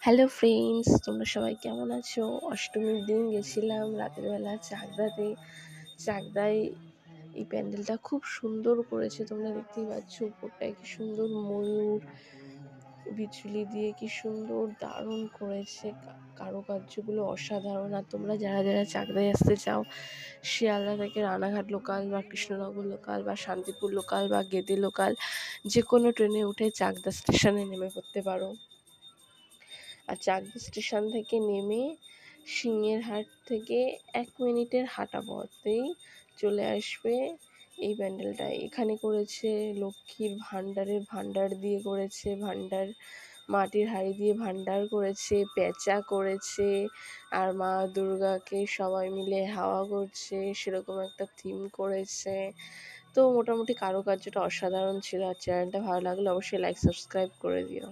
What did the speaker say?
Hello friends, তোমরা সবাই কেমন আছো? অষ্টমীর দিন গেছিলাম রাতের বেলা চাকদাতে। চাকদায় এই প্যান্ডেলটা খুব সুন্দর করেছে, তোমরা দেখতেই পাচ্ছ। উপরটায় কি সুন্দর ময়ূর বিচুলি দিয়ে কি সুন্দর দারুণ করেছে। কারুকার্যগুলো অসাধারণ। আর তোমরা যারা যারা চাকদায় আসতে চাও, শিয়ালদা থেকে রানাঘাট লোকাল বা কৃষ্ণনগর লোকাল বা শান্তিপুর লোকাল বা গেদে লোকাল যে কোনো ট্রেনে উঠে চাকদা স্টেশনে নেমে পড়তে পারো। আর চাকদা স্টেশন থেকে নেমে সিংহেরহাট থেকে 1 মিনিটের হাঁটা পথেই চলে আসবে এই প্যান্ডেলটা। এখানে করেছে লক্ষ্মীর ভাণ্ডারের ভাণ্ডার দিয়ে করেছে, ভাণ্ডার মাটির হাঁড়ি দিয়ে ভাণ্ডার করেছে, পেঁচা করেছে, আর মা দুর্গাকে সবাই মিলে হাওয়া করছে সেরকম একটা থিম করেছে। তো মোটামুটি কারুকার্যটা অসাধারণ ছিল। আর চ্যানেলটা ভালো লাগলে অবশ্যই লাইক সাবস্ক্রাইব করে দিও।